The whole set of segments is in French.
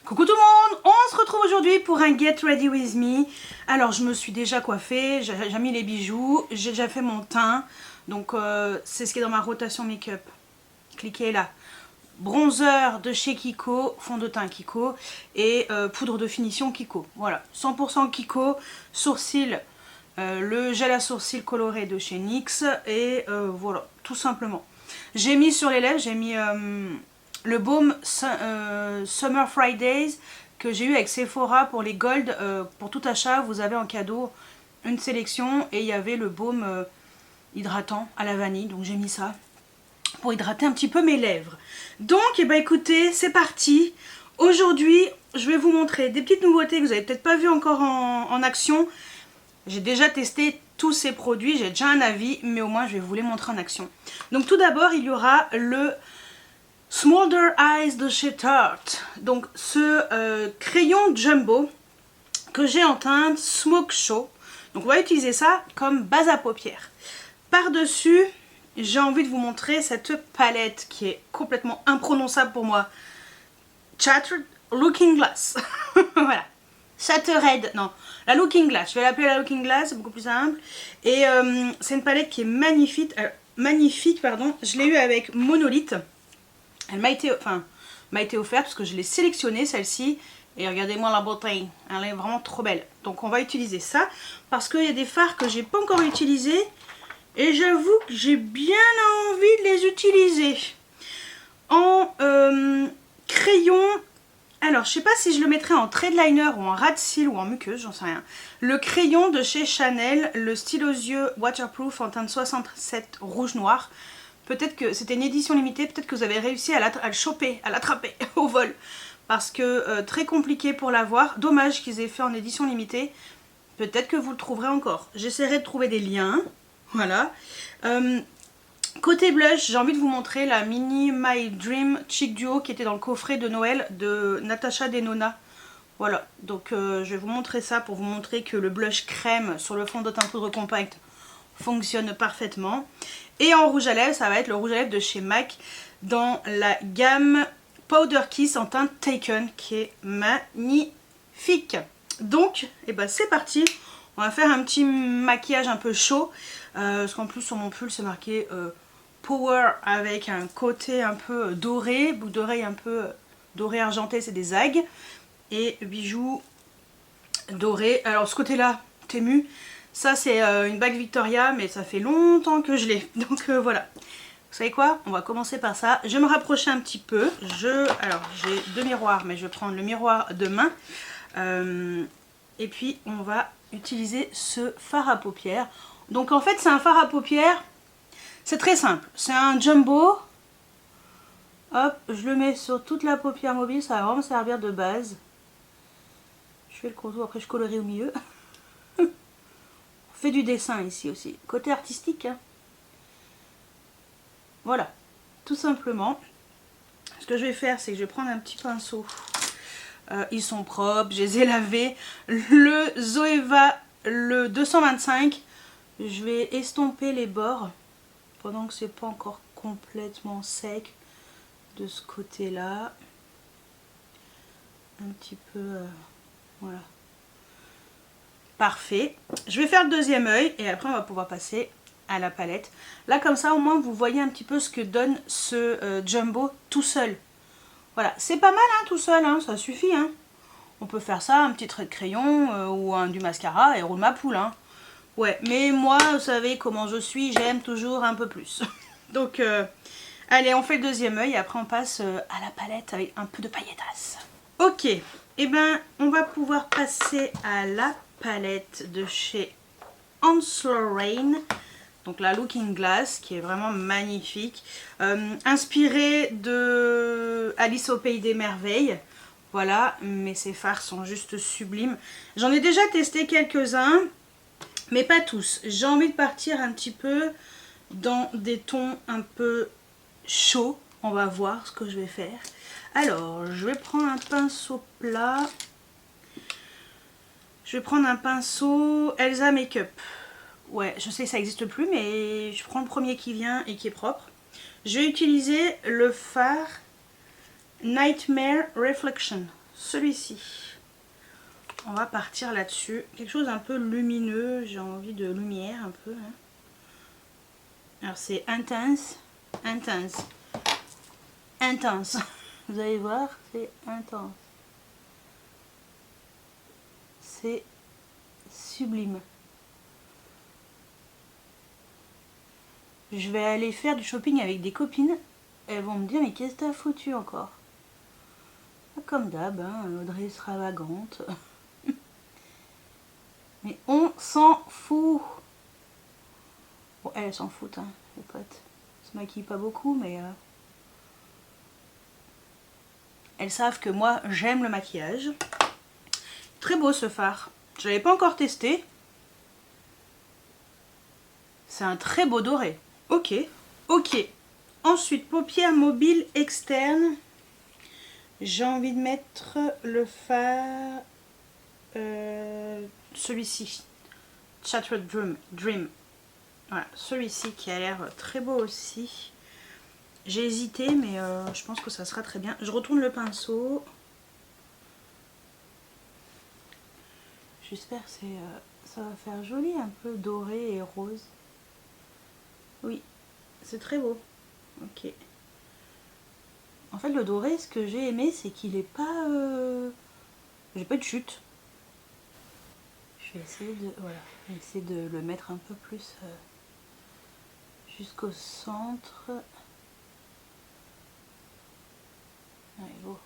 Coucou tout le monde, on se retrouve aujourd'hui pour un Get Ready With Me. Alors je me suis déjà coiffée, j'ai mis les bijoux, j'ai déjà fait mon teint. Donc c'est ce qui est dans ma rotation make-up. Cliquez là. Bronzer de chez Kiko, fond de teint Kiko et poudre de finition Kiko. Voilà, 100% Kiko, sourcils, le gel à sourcils coloré de chez NYX et voilà, tout simplement. J'ai mis sur les lèvres, j'ai mis le baume Summer Fridays que j'ai eu avec Sephora pour les gold. Pour tout achat, vous avez en cadeau une sélection et il y avait le baume hydratant à la vanille. Donc j'ai mis ça pour hydrater un petit peu mes lèvres. Donc eh ben, écoutez, c'est parti. Aujourd'hui, je vais vous montrer des petites nouveautés que vous n'avez peut-être pas vues encore en action. J'ai déjà testé tous ces produits, j'ai déjà un avis, mais au moins je vais vous les montrer en action. Donc tout d'abord, il y aura le Smolder Eyes de chez Tarte. Donc ce crayon jumbo que j'ai en teinte Smoke Show. Donc on va utiliser ça comme base à paupières. Par-dessus, j'ai envie de vous montrer cette palette qui est complètement imprononçable pour moi. Chattered Looking Glass. Voilà. Shattered, non, la Looking Glass. Je vais l'appeler la Looking Glass, c'est beaucoup plus simple. Et c'est une palette qui est magnifique. Pardon. Je l'ai eu avec Monolith. Elle m'a été offerte parce que je l'ai sélectionnée celle-ci. Et regardez-moi la beauté, elle est vraiment trop belle. Donc on va utiliser ça parce qu'il y a des fards que j'ai pas encore utilisés. Et j'avoue que j'ai bien envie de les utiliser. En crayon, alors je sais pas si je le mettrai en trade liner ou en ras de cils ou en muqueuse, j'en sais rien. Le crayon de chez Chanel, le stylo aux yeux waterproof en teinte 67 rouge noir. Peut-être que c'était une édition limitée, peut-être que vous avez réussi à le choper, à l'attraper au vol. Parce que très compliqué pour l'avoir. Dommage qu'ils aient fait en édition limitée. Peut-être que vous le trouverez encore. J'essaierai de trouver des liens. Voilà. Côté blush, j'ai envie de vous montrer la Mini My Dream Cheek Duo qui était dans le coffret de Noël de Natasha Denona. Voilà. Donc je vais vous montrer ça pour vous montrer que le blush crème sur le fond de teint poudre compact fonctionne parfaitement. Et en rouge à lèvres, ça va être le rouge à lèvres de chez MAC dans la gamme Powder Kiss en teinte Taken qui est magnifique. Donc, eh ben, c'est parti. On va faire un petit maquillage un peu chaud. Parce qu'en plus sur mon pull c'est marqué Power avec un côté un peu doré. Boucle d'oreille un peu doré argenté, c'est des algues. Et bijoux dorés. Alors ce côté là, Temu. Ça c'est une bague Victoria mais ça fait longtemps que je l'ai. Donc voilà. Vous savez quoi? On va commencer par ça. Je vais me rapprocher un petit peu. Alors j'ai deux miroirs mais je vais prendre le miroir de main. Et puis on va utiliser ce fard à paupières. Donc en fait c'est un fard à paupières. C'est très simple. C'est un jumbo. Hop, je le mets sur toute la paupière mobile. Ça va vraiment servir de base. Je fais le contour, après je colorie au milieu. On fait du dessin ici aussi. Côté artistique. Hein. Voilà. Tout simplement. Ce que je vais faire, c'est que je vais prendre un petit pinceau. Ils sont propres. Je les ai lavés. Le Zoeva, le 225. Je vais estomper les bords. Pendant que c'est pas encore complètement sec. De ce côté-là. Un petit peu... voilà. Parfait. Je vais faire le deuxième œil et après on va pouvoir passer à la palette. Là comme ça au moins vous voyez un petit peu ce que donne ce jumbo tout seul. Voilà, c'est pas mal hein, tout seul, hein, ça suffit. Hein. On peut faire ça, un petit trait de crayon ou du mascara et roule ma poule. Hein. Ouais, mais moi vous savez comment je suis, j'aime toujours un peu plus. Donc allez on fait le deuxième œil et après on passe à la palette avec un peu de pailletas. Ok, et ben on va pouvoir passer à la palette de chez Hans Lorraine, donc la Looking Glass qui est vraiment magnifique, inspirée de Alice au Pays des Merveilles. Voilà, mais ces fards sont juste sublimes. J'en ai déjà testé quelques-uns, mais pas tous. J'ai envie de partir un petit peu dans des tons un peu chauds. On va voir ce que je vais faire. Alors, je vais prendre un pinceau plat. Je vais prendre un pinceau Elsa Makeup. Ouais, je sais que ça n'existe plus, mais je prends le premier qui vient et qui est propre. Je vais utiliser le fard Nightmare Reflection. celui-ci. On va partir là-dessus. Quelque chose un peu lumineux. J'ai envie de lumière un peu. Hein. Alors c'est intense, intense, intense. Vous allez voir, c'est intense. C'est sublime. Je vais aller faire du shopping avec des copines. Elles vont me dire, mais qu'est-ce que t'as foutu encore? Comme d'hab, hein, Audrey extravagante. Mais on s'en fout. Bon, elles s'en foutent, hein, les potes. Elles se maquillent pas beaucoup, mais... Elles savent que moi, j'aime le maquillage. Très beau ce fard. Je l'avais pas encore testé. C'est un très beau doré. Ok, ok. Ensuite, paupières mobiles externes. J'ai envie de mettre le fard... celui-ci. Shattered Dream. Voilà, celui-ci qui a l'air très beau aussi. J'ai hésité, mais je pense que ça sera très bien. Je retourne le pinceau. J'espère que ça va faire joli, un peu doré et rose. Oui, c'est très beau. Ok. En fait, le doré, ce que j'ai aimé, c'est qu'il est pas... J'ai pas de chute. Je vais essayer de... Voilà, je vais essayer de le mettre un peu plus jusqu'au centre. Allez, beau.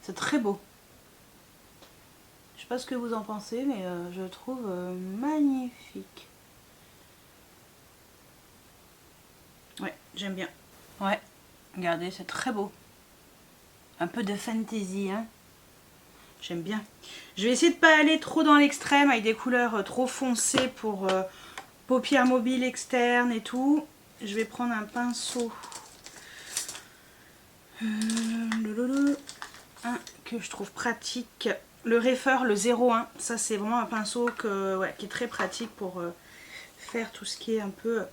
C'est très beau. Je sais pas ce que vous en pensez, mais je le trouve magnifique. Ouais, j'aime bien. Ouais, regardez, c'est très beau. Un peu de fantasy, hein. J'aime bien. Je vais essayer de pas aller trop dans l'extrême avec des couleurs trop foncées pour paupières mobiles externes et tout. Je vais prendre un pinceau que je trouve pratique. Le Refer, le 01. Ça, c'est vraiment un pinceau qui est très pratique pour faire tout ce qui est un peu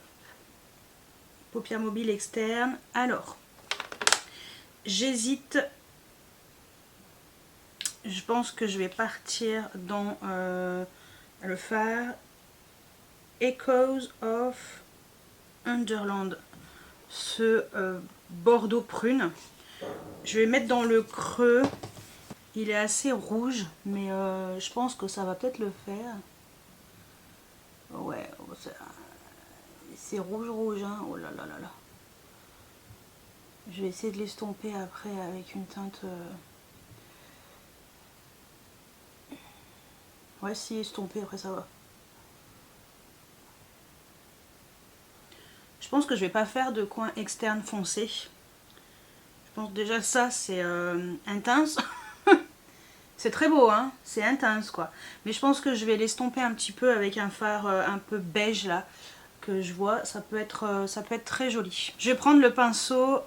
paupières mobiles externes. Alors, j'hésite. Je pense que je vais partir dans le fard Echoes of Underland. Ce bordeaux prune. Je vais mettre dans le creux. Il est assez rouge, mais je pense que ça va peut-être le faire. Ouais, c'est rouge, hein. Oh là là là là. Je vais essayer de l'estomper après avec une teinte... Ouais, si, estomper, après ça va. Je pense que je vais pas faire de coin externe foncé. Je pense déjà ça, c'est intense. C'est très beau, hein, c'est intense, quoi. Mais je pense que je vais l'estomper un petit peu avec un fard un peu beige, là, que je vois. Ça peut être très joli. Je vais prendre le pinceau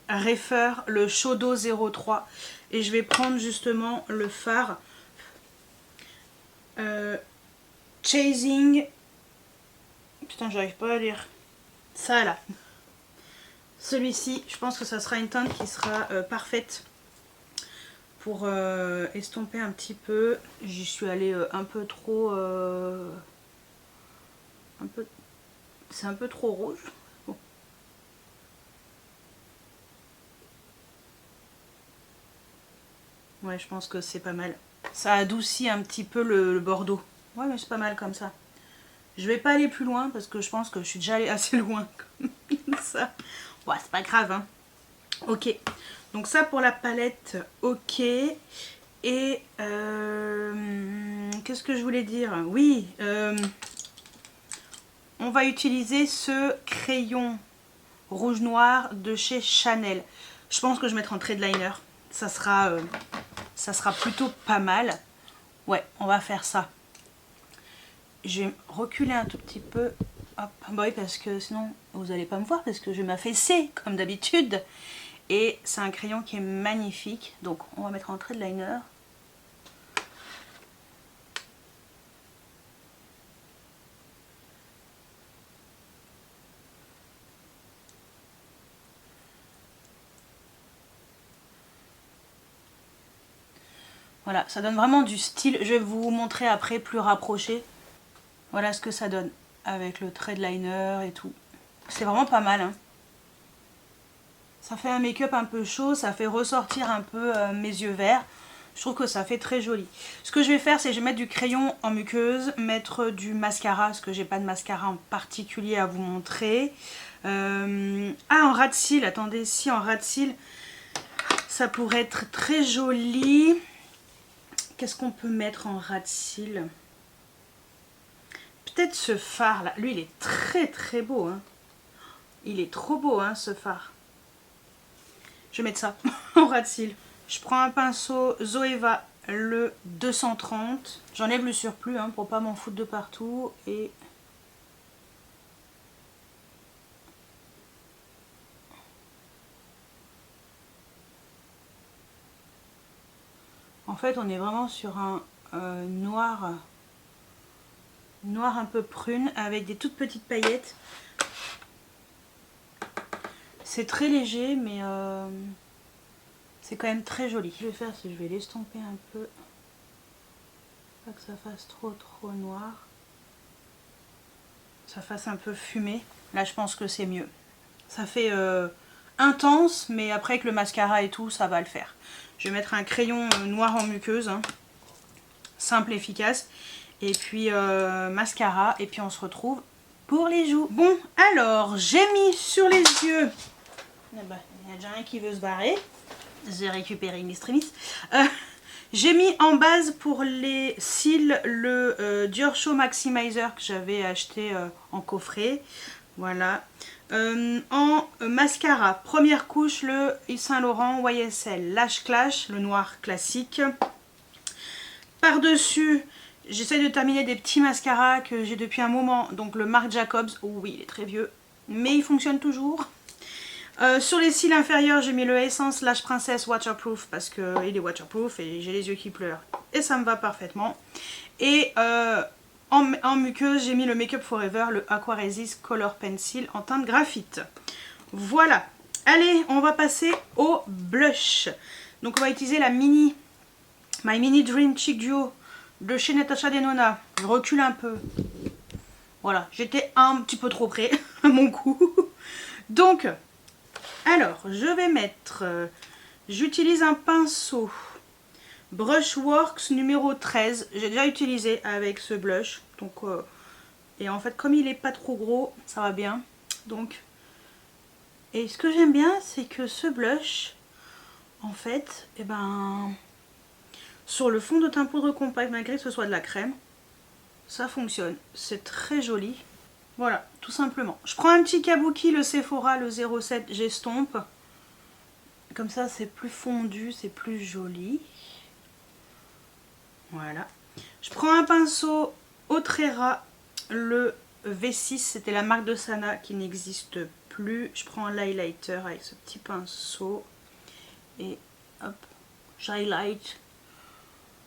Refer, le Shodo 03. Et je vais prendre justement le fard Chasing... Putain, j'arrive pas à lire. Ça, là. Celui-ci, je pense que ça sera une teinte qui sera parfaite pour estomper un petit peu. J'y suis allée un peu trop... C'est un peu trop rouge. Bon. Ouais, je pense que c'est pas mal. Ça adoucit un petit peu le bordeaux. Ouais, mais c'est pas mal comme ça. Je vais pas aller plus loin parce que je pense que je suis déjà allée assez loin comme ça. Ouais, c'est pas grave, hein. Ok. Donc ça pour la palette, ok. Et qu'est-ce que je voulais dire? Oui, on va utiliser ce crayon rouge noir de chez Chanel. Je pense que je mettrai en trait de liner. Ça sera plutôt pas mal. Ouais, on va faire ça. Je vais reculer un tout petit peu. Hop. Bah oui, parce que sinon vous n'allez pas me voir parce que je vais m'affaisser comme d'habitude. Et c'est un crayon qui est magnifique. Donc on va mettre en trait de liner. Voilà, ça donne vraiment du style. Je vais vous montrer après plus rapproché. Voilà ce que ça donne avec le trait de liner et tout. C'est vraiment pas mal, hein. Ça fait un make-up un peu chaud, ça fait ressortir un peu mes yeux verts. Je trouve que ça fait très joli. Ce que je vais faire, c'est que je vais mettre du crayon en muqueuse, mettre du mascara, parce que j'ai pas de mascara en particulier à vous montrer. En ras de cils, attendez, si en ras de cils, ça pourrait être très joli. Qu'est-ce qu'on peut mettre en ras de cils? Peut-être ce fard là. Lui, il est très très beau, hein. Il est trop beau, hein, ce fard. Je vais mettre ça en ras de cils. Je prends un pinceau Zoeva, le 230. J'enlève le surplus, hein, pour pas m'en foutre de partout. Et en fait, on est vraiment sur un noir un peu prune avec des toutes petites paillettes. C'est très léger, mais c'est quand même très joli. Ce que je vais faire, c'est que je vais l'estomper un peu. Pas que ça fasse trop noir. Ça fasse un peu fumé. Là, je pense que c'est mieux. Ça fait intense, mais après avec le mascara et tout, ça va le faire. Je vais mettre un crayon noir en muqueuse. Hein. Simple, efficace. Et puis mascara. Et puis on se retrouve pour les joues. Bon, alors, j'ai mis sur les yeux... Il y a déjà un qui veut se barrer. J'ai récupéré une extrémiste. J'ai mis en base pour les cils le Dior Show Maximizer que j'avais acheté en coffret. Voilà. En mascara, première couche, le Yves Saint Laurent YSL Lash Clash, le noir classique. Par-dessus, j'essaie de terminer des petits mascaras que j'ai depuis un moment. Donc le Marc Jacobs, oh oui, il est très vieux, mais il fonctionne toujours. Sur les cils inférieurs, j'ai mis le Essence Lash Princess Waterproof parce qu'il est waterproof et j'ai les yeux qui pleurent. Et ça me va parfaitement. Et en muqueuse, j'ai mis le Make Up Forever, le Aqua Resist Color Pencil en teinte graphite. Voilà. Allez, on va passer au blush. Donc on va utiliser la My Mini Dream Cheek Duo de chez Natasha Denona. Je recule un peu. Voilà, j'étais un petit peu trop près à mon goût. Donc... alors, je vais mettre, j'utilise un pinceau Brushworks numéro 13. J'ai déjà utilisé avec ce blush. Donc, et en fait, comme il n'est pas trop gros, ça va bien. Donc, et ce que j'aime bien, c'est que ce blush, en fait, eh ben, sur le fond de teint poudre compact, malgré que ce soit de la crème, ça fonctionne. C'est très joli. Voilà, tout simplement. Je prends un petit kabuki, le Sephora, le 07, j'estompe. Comme ça, c'est plus fondu, c'est plus joli. Voilà. Je prends un pinceau Otrera, le V6, c'était la marque de Sana qui n'existe plus. Je prends un highlighter avec ce petit pinceau. Et hop, j'highlight.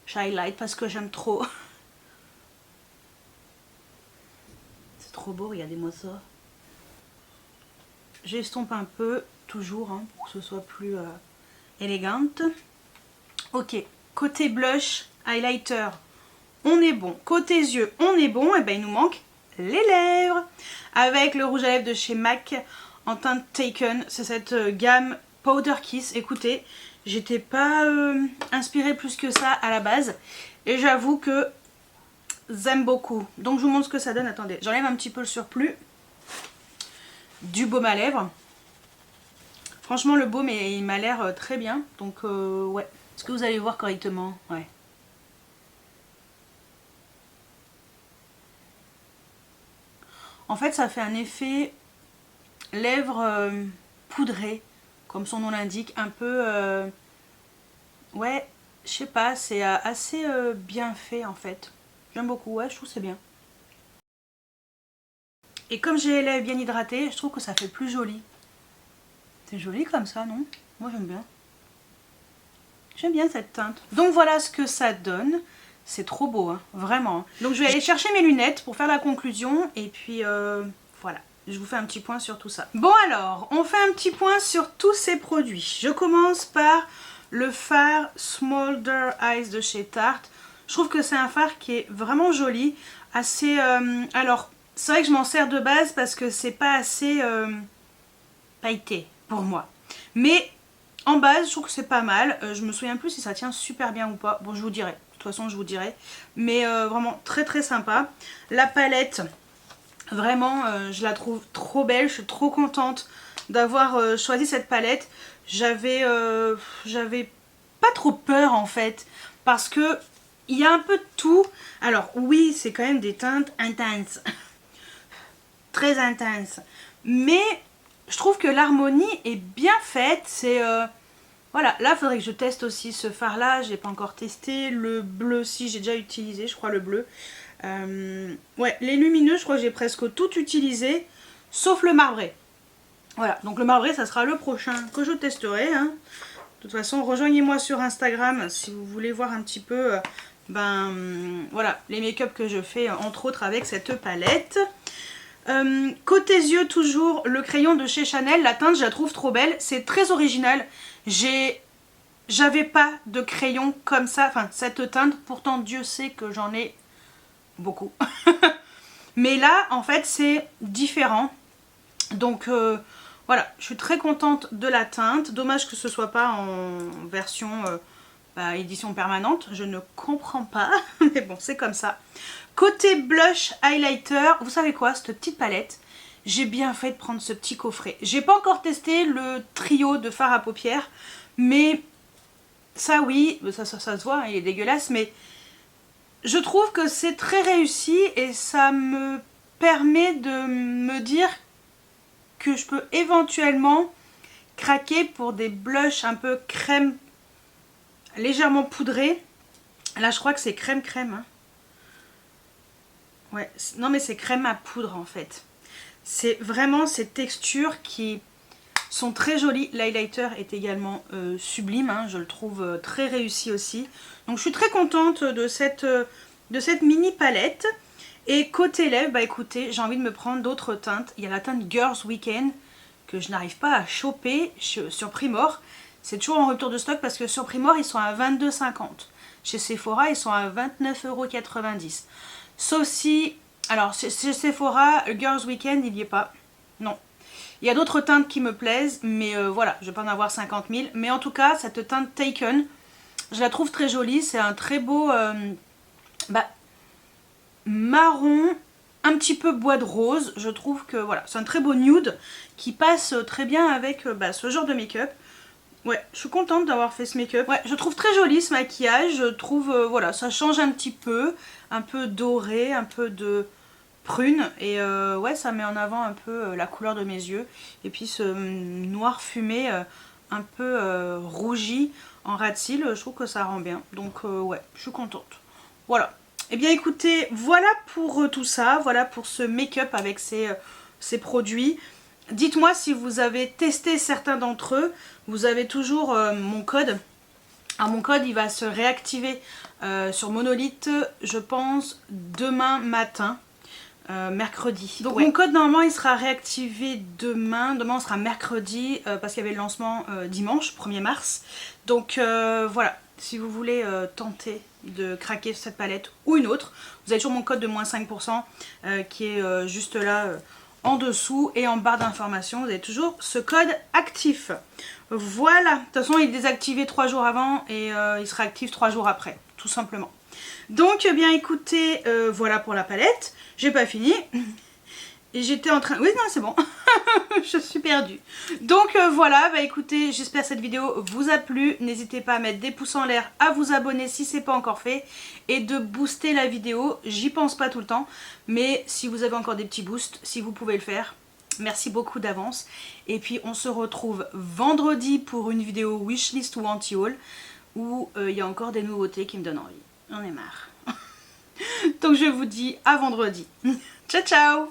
J'highlight parce que j'aime trop. Trop beau, regardez-moi ça. J'estompe un peu, toujours, hein, pour que ce soit plus élégante. Ok, côté blush, highlighter, on est bon. Côté yeux, on est bon. Et ben il nous manque les lèvres. Avec le rouge à lèvres de chez MAC en teinte Taken. C'est cette gamme Powder Kiss. Écoutez, j'étais pas inspirée plus que ça à la base. Et j'avoue que j'aime beaucoup. Donc je vous montre ce que ça donne. Attendez, j'enlève un petit peu le surplus du baume à lèvres. Franchement le baume il m'a l'air très bien. Donc ouais. Est-ce que vous allez voir correctement? Ouais. En fait ça fait un effet lèvres poudrées, comme son nom l'indique, un peu ouais, je sais pas, c'est assez bien fait en fait. J'aime beaucoup, ouais, je trouve que c'est bien. Et comme j'ai les lèvres bien hydratées, je trouve que ça fait plus joli. C'est joli comme ça, non? Moi j'aime bien. J'aime bien cette teinte. Donc voilà ce que ça donne. C'est trop beau, hein, vraiment. Donc je vais aller chercher mes lunettes pour faire la conclusion. Et puis voilà, je vous fais un petit point sur tout ça. Bon alors, on fait un petit point sur tous ces produits. Je commence par le fard Smolder Eyes de chez Tarte. Je trouve que c'est un fard qui est vraiment joli, assez... alors, c'est vrai que je m'en sers de base parce que c'est pas assez pailleté pour moi. Mais en base, je trouve que c'est pas mal. Je me souviens plus si ça tient super bien ou pas. Bon, je vous dirai. De toute façon, je vous dirai. Mais vraiment très très sympa. La palette, vraiment, je la trouve trop belle. Je suis trop contente d'avoir choisi cette palette. J'avais pas trop peur en fait. Parce que il y a un peu de tout. Alors oui, c'est quand même des teintes intenses. Très intenses. Mais je trouve que l'harmonie est bien faite. C'est... voilà, là il faudrait que je teste aussi ce fard là. J'ai pas encore testé. Le bleu, si j'ai déjà utilisé, je crois le bleu. Ouais, les lumineux, je crois que j'ai presque tout utilisé. Sauf le marbré. Voilà, donc le marbré, ça sera le prochain que je testerai. Hein. De toute façon, rejoignez-moi sur Instagram si vous voulez voir un petit peu... voilà, les make-up que je fais, entre autres avec cette palette. Côté yeux, toujours le crayon de chez Chanel. La teinte, je la trouve trop belle. C'est très original. J'avais pas de crayon comme ça, enfin cette teinte. Pourtant, Dieu sait que j'en ai beaucoup. Mais là, en fait, c'est différent. Donc, voilà, je suis très contente de la teinte. Dommage que ce soit pas en version... édition permanente, je ne comprends pas, mais bon, c'est comme ça. Côté blush highlighter, vous savez quoi, cette petite palette, j'ai bien fait de prendre ce petit coffret. J'ai pas encore testé le trio de fard à paupières, mais ça oui, ça se voit, il est dégueulasse, mais je trouve que c'est très réussi et ça me permet de me dire que je peux éventuellement craquer pour des blushs un peu crème, légèrement poudré. Là je crois que c'est crème hein. Ouais, non mais c'est crème à poudre en fait. C'est vraiment ces textures qui sont très jolies. L'highlighter est également sublime, hein. Je le trouve très réussi aussi. Donc je suis très contente de cette mini palette. Et côté lèvres, bah écoutez, j'ai envie de me prendre d'autres teintes. Il y a la teinte Girls Weekend que je n'arrive pas à choper sur Primor. C'est toujours en rupture de stock parce que sur Primor ils sont à 22,50. Chez Sephora ils sont à 29,90 €. Sauf si, alors chez Sephora, Girls Weekend il n'y est pas. Non. Il y a d'autres teintes qui me plaisent, mais voilà, je vais pas en avoir 50 000. Mais en tout cas, cette teinte Taken, je la trouve très jolie. C'est un très beau marron, un petit peu bois de rose. Je trouve que voilà, c'est un très beau nude qui passe très bien avec ce genre de make-up. Ouais, je suis contente d'avoir fait ce make-up. Ouais, je trouve très joli ce maquillage. Je trouve, voilà, ça change un petit peu. Un peu doré, un peu de prune. Et ouais, ça met en avant un peu la couleur de mes yeux. Et puis ce noir fumé un peu rougi en ras de cils, je trouve que ça rend bien. Donc ouais, je suis contente. Voilà. Et bien écoutez, voilà pour tout ça. Voilà pour ce make-up avec ces produits. Dites-moi si vous avez testé certains d'entre eux. Vous avez toujours mon code. Alors mon code il va se réactiver sur Monolith, je pense demain matin, mercredi. Donc ouais. Mon code normalement il sera réactivé demain. Demain on sera mercredi parce qu'il y avait le lancement dimanche 1er mars. Donc voilà, si vous voulez tenter de craquer cette palette ou une autre, vous avez toujours mon code de moins 5% qui est juste là en dessous, et en barre d'informations vous avez toujours ce code actif. Voilà, de toute façon il est désactivé 3 jours avant et il sera actif 3 jours après, tout simplement. Donc bien écoutez, voilà pour la palette. J'ai pas fini et j'étais en train... Oui non c'est bon. Je suis perdue. Donc voilà, bah écoutez, j'espère que cette vidéo vous a plu. N'hésitez pas à mettre des pouces en l'air, à vous abonner si c'est pas encore fait, et de booster la vidéo. J'y pense pas tout le temps, mais si vous avez encore des petits boosts, si vous pouvez le faire, merci beaucoup d'avance. Et puis on se retrouve vendredi pour une vidéo wishlist ou anti-haul, où il y a encore des nouveautés qui me donnent envie. J'en ai marre. Donc je vous dis à vendredi. Ciao ciao.